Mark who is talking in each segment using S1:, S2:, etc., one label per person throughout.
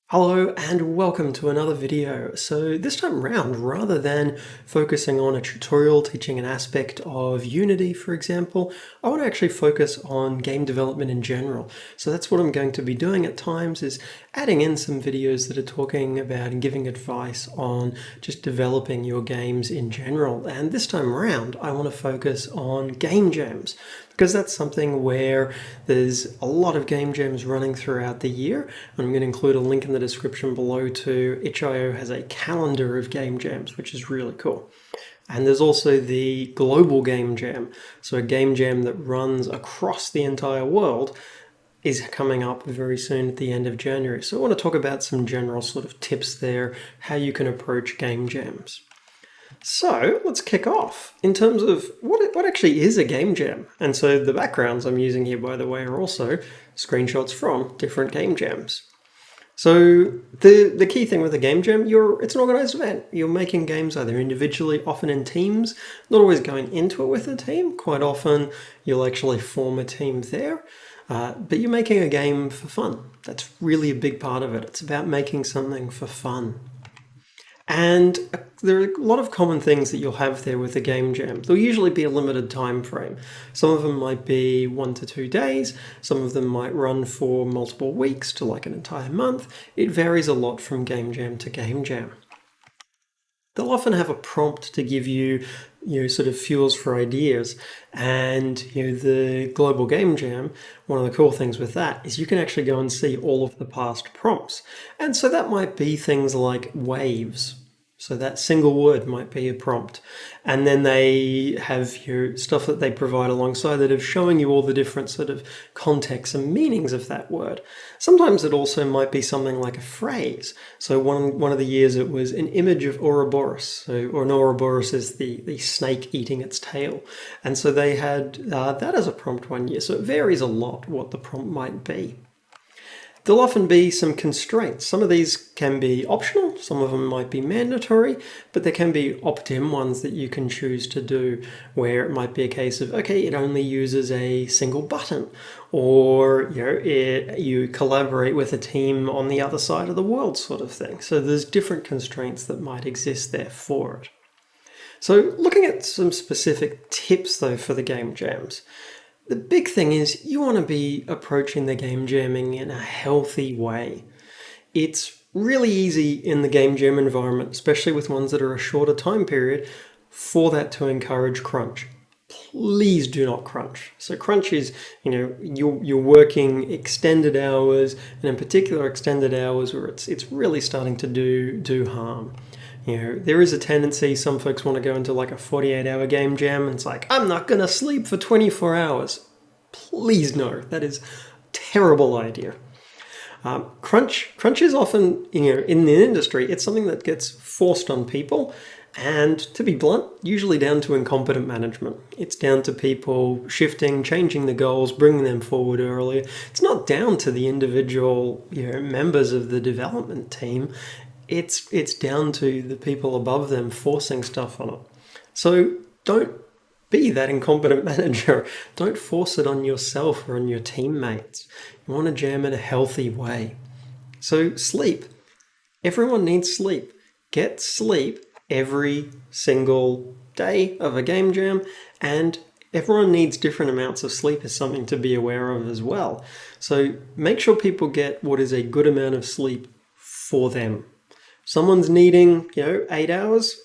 S1: Hello and welcome to another video. So this time around, rather than focusing on a tutorial teaching an aspect of Unity, for example, I want to actually focus on game development in general. So that's what I'm going to be doing at times, is adding in some videos that are talking about and giving advice on just developing your games in general. And this time around, I want to focus on game jams, because that's something where there's a lot of game jams running throughout the year. I'm going to include a link in the description below to itch.io has a calendar of game jams, which is really cool. And there's also the global game jam. So a game jam that runs across the entire world is coming up very soon at the end of January. So I want to talk about some general sort of tips there, how you can approach game jams. So let's kick off in terms of what actually is a game jam. And so the backgrounds I'm using here, by the way, are also screenshots from different game jams. So the key thing with a game jam, it's an organized event. You're making games either individually, often in teams, not always going into it with a team. Quite often you'll actually form a team there. But you're making a game for fun. That's really a big part of it. It's about making something for fun. And there are a lot of common things that you'll have there with a game jam. There'll usually be a limited time frame. Some of them might be 1 to 2 days. Some of them might run for multiple weeks to like an entire month. It varies a lot from game jam to game jam. They'll often have a prompt to give you, sort of fuels for ideas. And, the global game jam, one of the cool things with that is you can actually go and see all of the past prompts. And so that might be things like waves. So that single word might be a prompt. And then they have stuff that they provide alongside that of showing you all the different sort of contexts and meanings of that word. Sometimes it also might be something like a phrase. So one of the years it was an image of Ouroboros. Or an Ouroboros is the snake eating its tail. And so they had that as a prompt one year. So it varies a lot what the prompt might be. There'll often be some constraints. Some of these can be optional, some of them might be mandatory, but there can be opt-in ones that you can choose to do, where it might be a case of, okay, it only uses a single button, or you collaborate with a team on the other side of the world sort of thing. So there's different constraints that might exist there for it. So looking at some specific tips though for the game jams. The big thing is you want to be approaching the game jamming in a healthy way. It's really easy in the game jam environment, especially with ones that are a shorter time period, for that to encourage crunch. Please do not crunch. So crunch is, you're working extended hours, and in particular extended hours where it's really starting to do harm. There is a tendency, some folks want to go into like a 48-hour game jam, and it's like, I'm not going to sleep for 24 hours. Please no, that is a terrible idea. Crunch is often, in the industry, it's something that gets forced on people, and to be blunt, usually down to incompetent management. It's down to people shifting, changing the goals, bringing them forward earlier. It's not down to the individual members of the development team. It's down to the people above them forcing stuff on it. So don't be that incompetent manager. Don't force it on yourself or on your teammates. You want to jam in a healthy way. So sleep. Everyone needs sleep. Get sleep every single day of a game jam, and everyone needs different amounts of sleep is something to be aware of as well. So make sure people get what is a good amount of sleep for them. Someone's needing, 8 hours,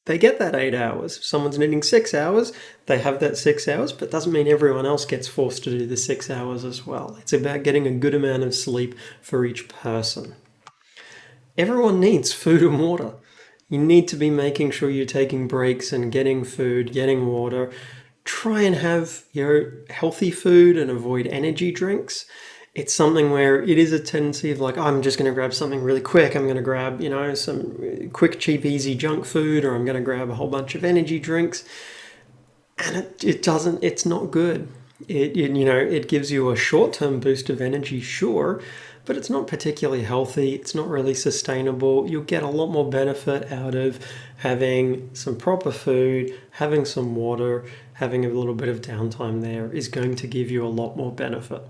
S1: they get that 8 hours. Someone's needing 6 hours, they have that 6 hours, but doesn't mean everyone else gets forced to do the 6 hours as well. It's about getting a good amount of sleep for each person. Everyone needs food and water. You need to be making sure you're taking breaks and getting food, getting water. Try and have, healthy food and avoid energy drinks. It's something where it is a tendency of like, oh, I'm just going to grab something really quick. I'm going to grab, some quick, cheap, easy junk food, or I'm going to grab a whole bunch of energy drinks. And it's not good. It gives you a short-term boost of energy, sure, but it's not particularly healthy. It's not really sustainable. You'll get a lot more benefit out of having some proper food, having some water, having a little bit of downtime there is going to give you a lot more benefit.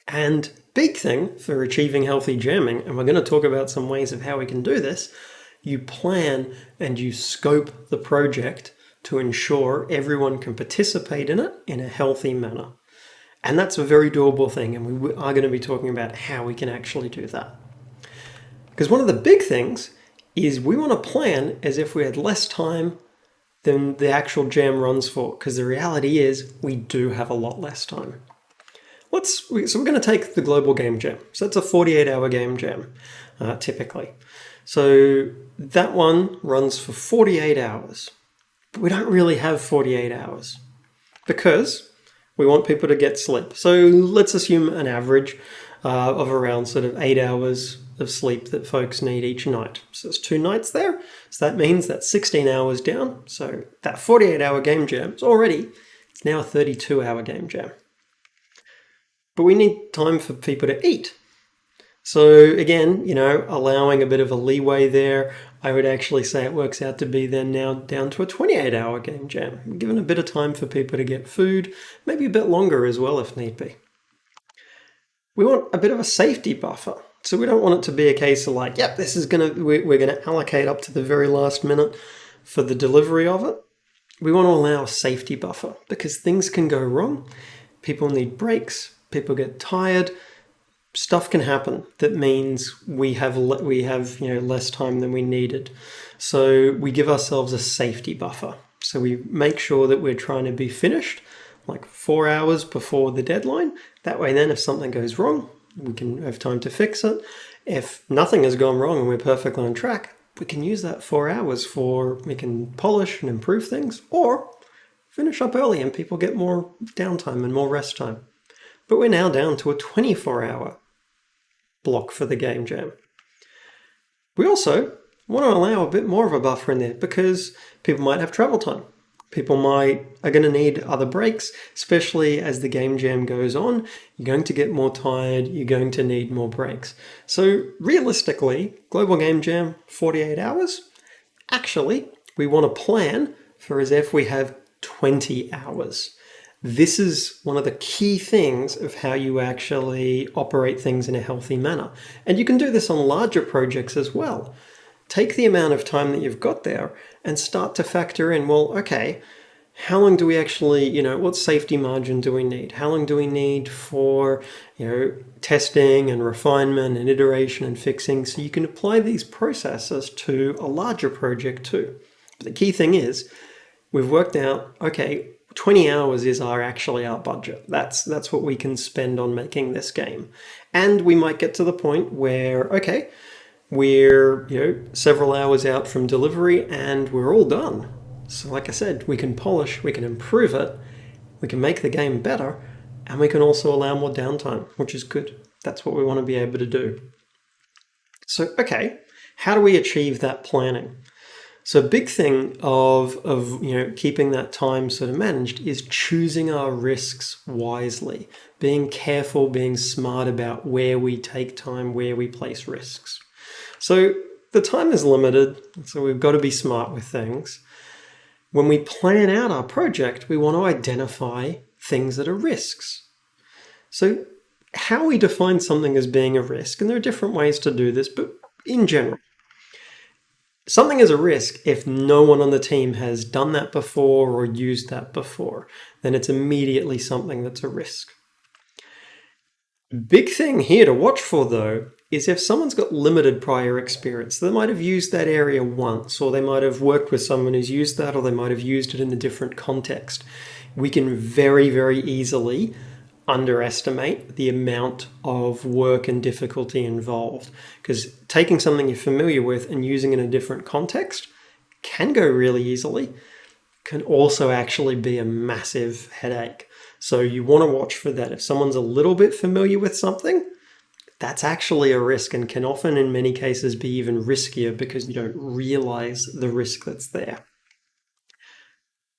S1: And big thing for achieving healthy jamming, and we're going to talk about some ways of how we can do this, you plan and you scope the project to ensure everyone can participate in it in a healthy manner. And that's a very doable thing, and we are going to be talking about how we can actually do that. Because one of the big things is we want to plan as if we had less time than the actual jam runs for, because the reality is we do have a lot less time. So we're going to take the global game jam. So that's a 48-hour game jam, typically. So that one runs for 48 hours. But we don't really have 48 hours because we want people to get sleep. So let's assume an average of around sort of 8 hours of sleep that folks need each night. So there's 2 nights there. So that means that's 16 hours down. So that 48-hour game jam is it's now a 32-hour game jam. But we need time for people to eat. So again, allowing a bit of a leeway there, I would actually say it works out to be then now down to a 28-hour game jam, given a bit of time for people to get food, maybe a bit longer as well if need be. We want a bit of a safety buffer. So we don't want it to be a case of like, yep, we're going to allocate up to the very last minute for the delivery of it. We want to allow a safety buffer because things can go wrong. People need breaks. People get tired. Stuff can happen that means we have less time than we needed. So we give ourselves a safety buffer. So we make sure that we're trying to be finished like 4 hours before the deadline. That way then if something goes wrong, we can have time to fix it. If nothing has gone wrong and we're perfectly on track, we can use that 4 hours we can polish and improve things or finish up early and people get more downtime and more rest time. But we're now down to a 24-hour block for the game jam. We also want to allow a bit more of a buffer in there because people might have travel time. People are going to need other breaks, especially as the game jam goes on. You're going to get more tired. You're going to need more breaks. So realistically, global game jam, 48 hours. Actually, we want to plan for as if we have 20 hours. This is one of the key things of how you actually operate things in a healthy manner. And you can do this on larger projects as well. Take the amount of time that you've got there and start to factor in, well, okay, how long do we actually, what safety margin do we need? How long do we need for, testing and refinement and iteration and fixing? So you can apply these processes to a larger project too. But the key thing is we've worked out, okay, 20 hours is actually our budget. That's what we can spend on making this game. And we might get to the point where, okay, we're several hours out from delivery and we're all done. So like I said, we can polish, we can improve it, we can make the game better, and we can also allow more downtime, which is good. That's what we want to be able to do. So, okay, how do we achieve that planning? So a big thing of keeping that time sort of managed is choosing our risks wisely, being careful, being smart about where we take time, where we place risks. So the time is limited, so we've got to be smart with things. When we plan out our project, we want to identify things that are risks. So how we define something as being a risk, and there are different ways to do this, but in general, something is a risk if no one on the team has done that before or used that before. Then it's immediately something that's a risk. Big thing here to watch for, though, is if someone's got limited prior experience. They might have used that area once, or they might have worked with someone who's used that, or they might have used it in a different context. We can very, very easily underestimate the amount of work and difficulty involved, because taking something you're familiar with and using it in a different context can go really easily, can also actually be a massive headache. So you want to watch for that. If someone's a little bit familiar with something, that's actually a risk and can often in many cases be even riskier because you don't realize the risk that's there.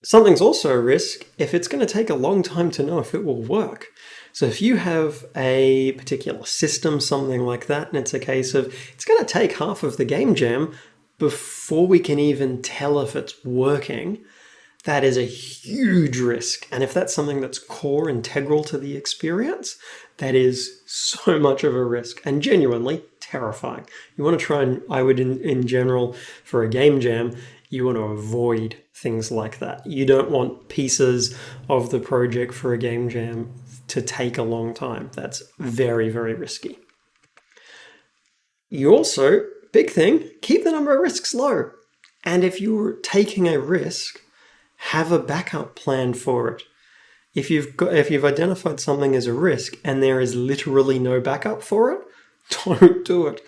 S1: Something's also a risk if it's going to take a long time to know if it will work. So if you have a particular system, something like that, and it's a case of it's going to take half of the game jam before we can even tell if it's working, that is a huge risk. And if that's something that's core, integral to the experience, that is so much of a risk and genuinely terrifying. You want to try and, I would in general, for a game jam, you want to avoid things like that. You don't want pieces of the project for a game jam to take a long time. That's very, very risky. You also, big thing, keep the number of risks low. And if you're taking a risk, have a backup plan for it. If you've identified something as a risk and there is literally no backup for it, don't do it.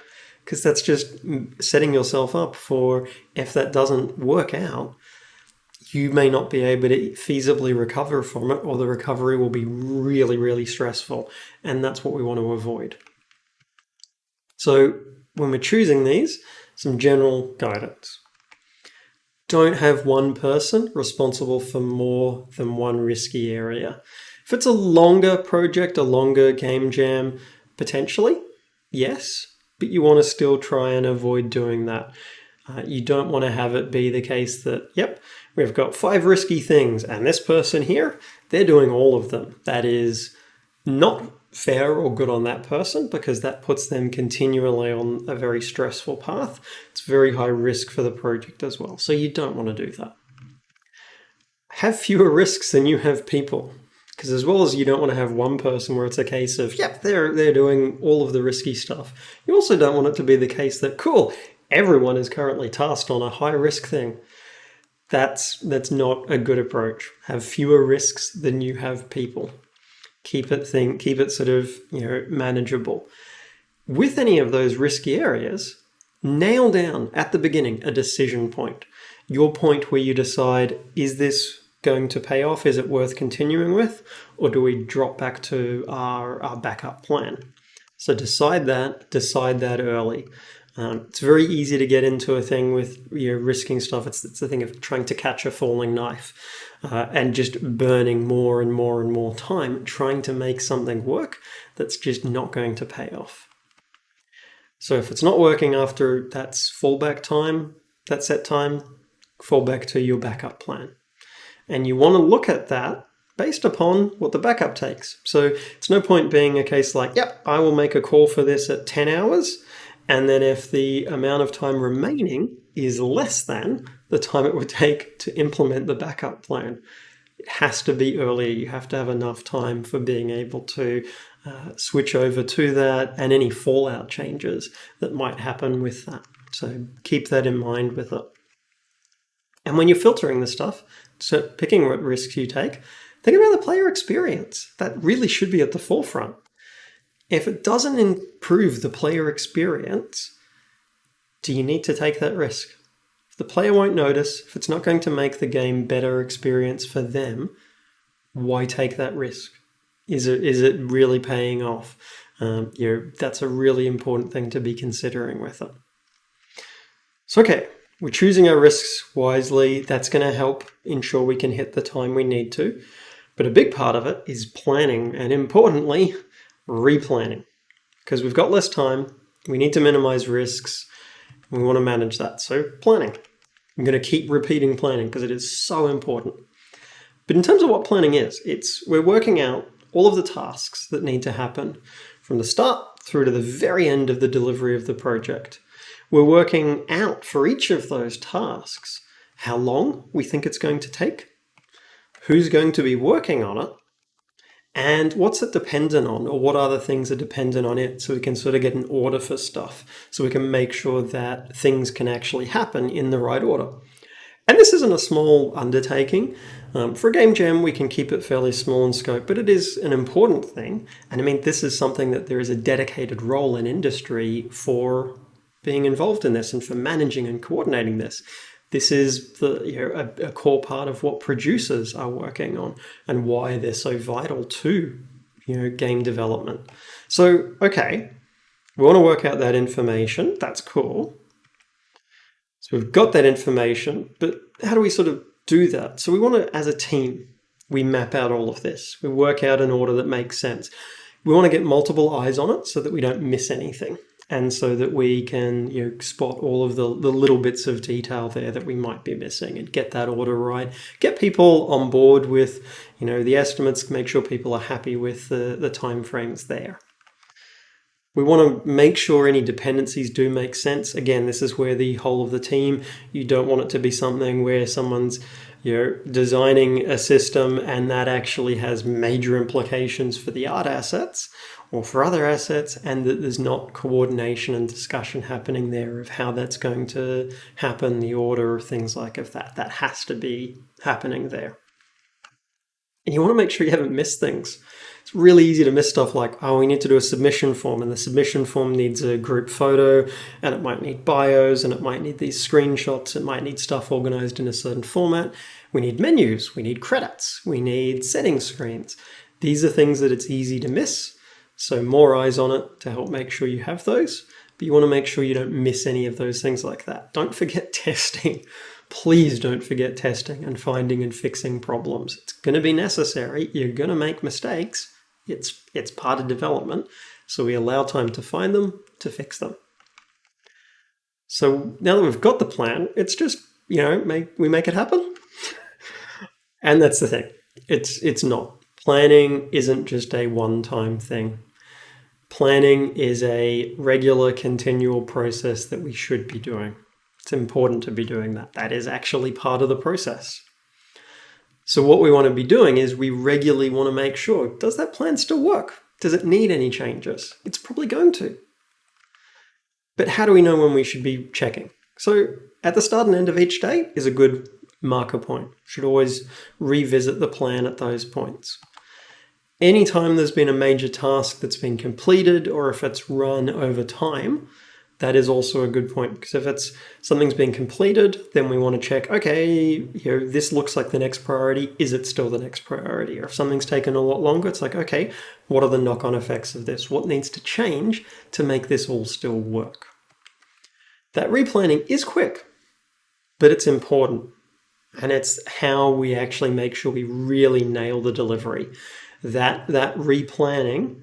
S1: Because that's just setting yourself up for, if that doesn't work out, you may not be able to feasibly recover from it, or the recovery will be really, really stressful. And that's what we want to avoid. So when we're choosing these, some general guidance. Don't have one person responsible for more than one risky area. If it's a longer project, a longer game jam, potentially, yes, but you want to still try and avoid doing that. You don't want to have it be the case that, yep, we've got 5 risky things and this person here, they're doing all of them. That is not fair or good on that person, because that puts them continually on a very stressful path. It's very high risk for the project as well. So you don't want to do that. Have fewer risks than you have people. Because as well as you don't want to have one person where it's a case of, yep, they're doing all of the risky stuff. You also don't want it to be the case that, cool, everyone is currently tasked on a high risk thing. That's not a good approach. Have fewer risks than you have people. Keep it sort of, manageable. With any of those risky areas, nail down at the beginning a decision point. Your point where you decide, is this going to pay off? Is it worth continuing with? Or do we drop back to our backup plan? So decide that early. It's very easy to get into a thing with risking stuff. It's the thing of trying to catch a falling knife and just burning more and more and more time trying to make something work that's just not going to pay off. So if it's not working after that's fallback time, that set time, fall back to your backup plan. And you want to look at that based upon what the backup takes. So it's no point being a case like, yep, I will make a call for this at 10 hours. And then if the amount of time remaining is less than the time it would take to implement the backup plan, it has to be earlier. You have to have enough time for being able to switch over to that and any fallout changes that might happen with that. So keep that in mind with it. And when you're filtering the stuff, so picking what risks you take, think about the player experience. That really should be at the forefront. If it doesn't improve the player experience, do you need to take that risk? If the player won't notice, if it's not going to make the game better experience for them, why take that risk? Is it really paying off? That's a really important thing to be considering with it. So, okay, we're choosing our risks wisely. That's going to help ensure we can hit the time we need to. But a big part of it is planning, and importantly, replanning. Because we've got less time, we need to minimize risks, we want to manage that. So planning. I'm going to keep repeating planning because it is so important. But in terms of what planning is, we're working out all of the tasks that need to happen from the start through to the very end of the delivery of the project. We're working out for each of those tasks how long we think it's going to take, who's going to be working on it, and what's it dependent on, or what other things are dependent on it, so we can sort of get an order for stuff, so we can make sure that things can actually happen in the right order. And this isn't a small undertaking. For a game jam, we can keep it fairly small in scope, but it is an important thing. And I mean, this is something that there is a dedicated role in industry for being involved in this and for managing and coordinating this. This is a core part of what producers are working on and why they're so vital to game development. So, okay, we want to work out that information. That's cool. So we've got that information, but how do we sort of do that? So we want to, as a team, we map out all of this. We work out an order that makes sense. We want to get multiple eyes on it so that we don't miss anything. and so that we can spot all of the little bits of detail there that we might be missing and get that order right. Get people on board with the estimates, make sure people are happy with the time frames there. We want to make sure any dependencies do make sense. Again, this is where the whole of the team, you don't want it to be something where someone's designing a system and that actually has major implications for the art assets or for other assets, and that there's not coordination and discussion happening there of how that's going to happen, the order, things like that. That has to be happening there. And you want to make sure you haven't missed things. It's really easy to miss stuff like, we need to do a submission form, and the submission form needs a group photo, and it might need bios, and it might need these screenshots, it might need stuff organized in a certain format. We need menus, we need credits, we need setting screens. These are things that it's easy to miss, so more eyes on it to help make sure you have those, but you want to make sure you don't miss any of those things like that. Don't forget testing. Please don't forget testing and finding and fixing problems. It's going to be necessary. You're going to make mistakes. It's part of development. So we allow time to find them, to fix them. So now that we've got the plan, it's just, we make it happen. And that's the thing. It's not. Planning isn't just a one-time thing. Planning is a regular, continual process that we should be doing. It's important to be doing that. That is actually part of the process. So what we want to be doing is we regularly want to make sure, does that plan still work? Does it need any changes? It's probably going to. But how do we know when we should be checking? So at the start and end of each day is a good marker point. Should always revisit the plan at those points. Anytime there's been a major task that's been completed, or if it's run over time, that is also a good point, because if something's been completed, then we want to check, okay, this looks like the next priority. Is it still the next priority? Or if something's taken a lot longer, it's like, okay, what are the knock-on effects of this? What needs to change to make this all still work? That replanning is quick, but it's important. And it's how we actually make sure we really nail the delivery. That replanning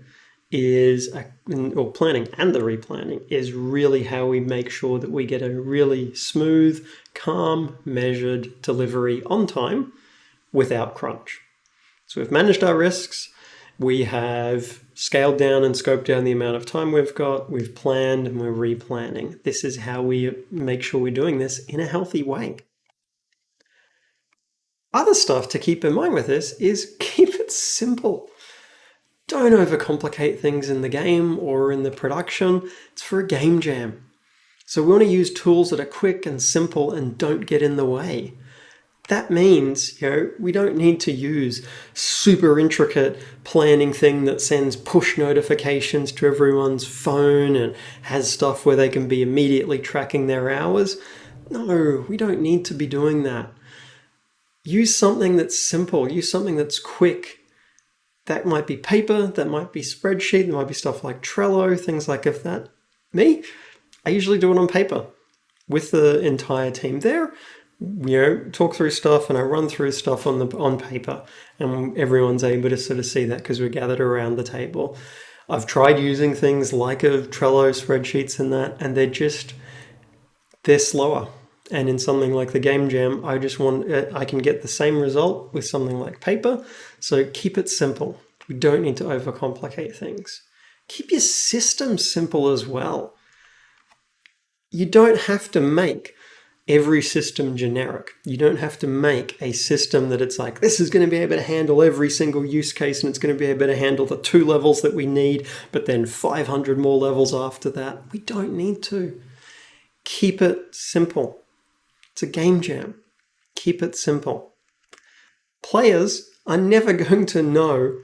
S1: planning and the replanning is really how we make sure that we get a really smooth, calm, measured delivery on time without crunch. So we've managed our risks, we have scaled down and scoped down the amount of time we've got, we've planned, and we're replanning. This is how we make sure we're doing this in a healthy way. Other stuff to keep in mind with this is keep it simple. Don't overcomplicate things in the game or in the production. It's for a game jam. So we want to use tools that are quick and simple and don't get in the way. That means, we don't need to use super intricate planning thing that sends push notifications to everyone's phone and has stuff where they can be immediately tracking their hours. No, we don't need to be doing that. Use something that's simple. Use something that's quick. That might be paper, that might be spreadsheet, there might be stuff like Trello, things like that. I usually do it on paper with the entire team there. Talk through stuff and I run through stuff on paper, and everyone's able to sort of see that because we're gathered around the table. I've tried using things like a Trello spreadsheets and that, and they're slower. And in something like the Game Jam, I can get the same result with something like paper. So keep it simple. We don't need to overcomplicate things. Keep your system simple as well. You don't have to make every system generic. You don't have to make a system that it's like, this is going to be able to handle every single use case and it's going to be able to handle the 2 levels that we need, but then 500 more levels after that. We don't need to. Keep it simple. It's a game jam. Keep it simple. Players are never going to know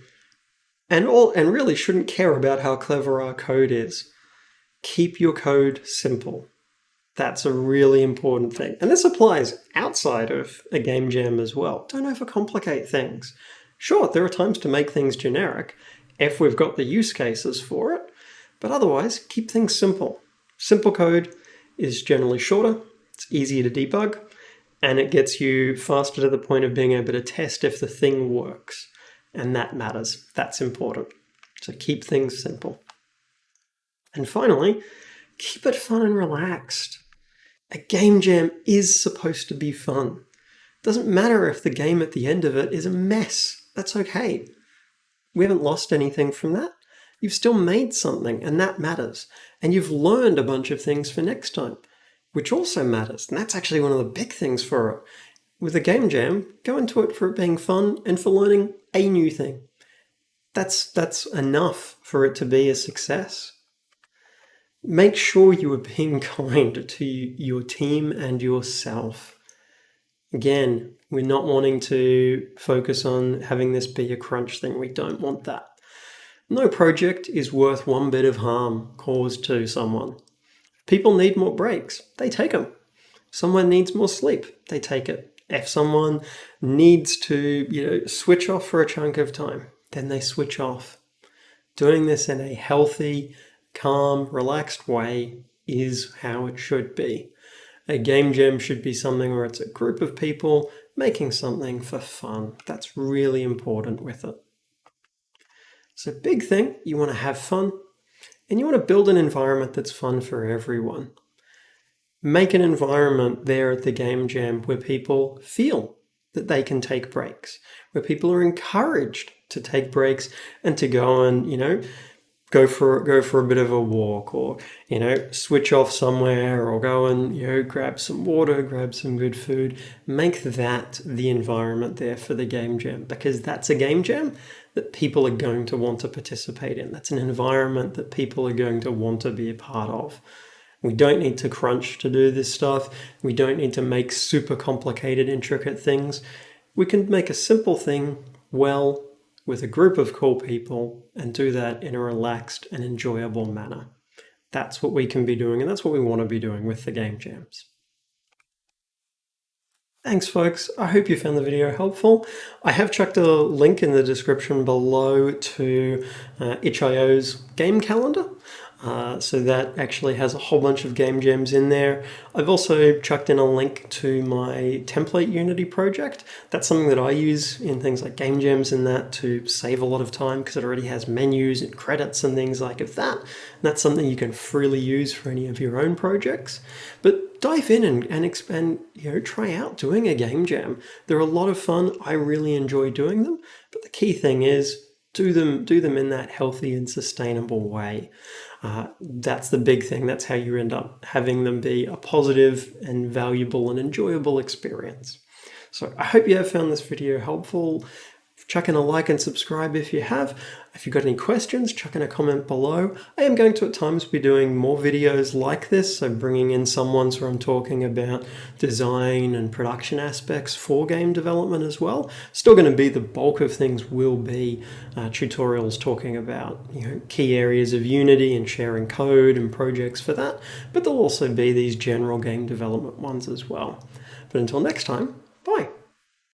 S1: and really shouldn't care about how clever our code is. Keep your code simple. That's a really important thing. And this applies outside of a game jam as well. Don't overcomplicate things. Sure, there are times to make things generic if we've got the use cases for it, but otherwise keep things simple. Simple code is generally shorter. It's easier to debug, and it gets you faster to the point of being able to test if the thing works. And that matters. That's important. So keep things simple. And finally, Keep it fun and relaxed. A game jam is supposed to be fun. Doesn't matter if the game at the end of it is a mess. That's okay. We haven't lost anything from that. You've still made something, and that matters. And you've learned a bunch of things for next time, which also matters. And that's actually one of the big things for it. With a game jam, go into it for it being fun and for learning a new thing. That's enough for it to be a success. Make sure you are being kind to your team and yourself. Again, we're not wanting to focus on having this be a crunch thing. We don't want that. No project is worth one bit of harm caused to someone. People need more breaks, they take them. Someone needs more sleep, they take it. If someone needs to, switch off for a chunk of time, then they switch off. Doing this in a healthy, calm, relaxed way is how it should be. A game jam should be something where it's a group of people making something for fun. That's really important with it. So big thing, you want to have fun, and you want to build an environment that's fun for everyone. Make an environment there at the game jam where people feel that they can take breaks, where people are encouraged to take breaks and to go and, go for a bit of a walk, or switch off somewhere, or go and grab some water, grab some good food. Make that the environment there for the game jam, because that's a game jam that people are going to want to participate in. That's an environment that people are going to want to be a part of. We don't need to crunch to do this stuff. We don't need to make super complicated, intricate things. We can make a simple thing well with a group of cool people and do that in a relaxed and enjoyable manner. That's what we can be doing, and that's what we want to be doing with the game jams. Thanks, folks. I hope you found the video helpful. I have chucked a link in the description below to itch.io's game calendar. So that actually has a whole bunch of game jams in there. I've also chucked in a link to my template Unity project. That's something that I use in things like game jams and that to save a lot of time, because it already has menus and credits and things like that. And that's something you can freely use for any of your own projects. But dive in and expand, try out doing a game jam. They're a lot of fun. I really enjoy doing them. But the key thing is do them in that healthy and sustainable way. That's the big thing. That's how you end up having them be a positive and valuable and enjoyable experience. So I hope you have found this video helpful. Chuck in a like and subscribe if you have. If you've got any questions, chuck in a comment below. I am going to at times be doing more videos like this, so bringing in someone where I'm talking about design and production aspects for game development as well. Still going to be the bulk of things will be tutorials talking about key areas of Unity and sharing code and projects for that, but there'll also be these general game development ones as well. But until next time, bye.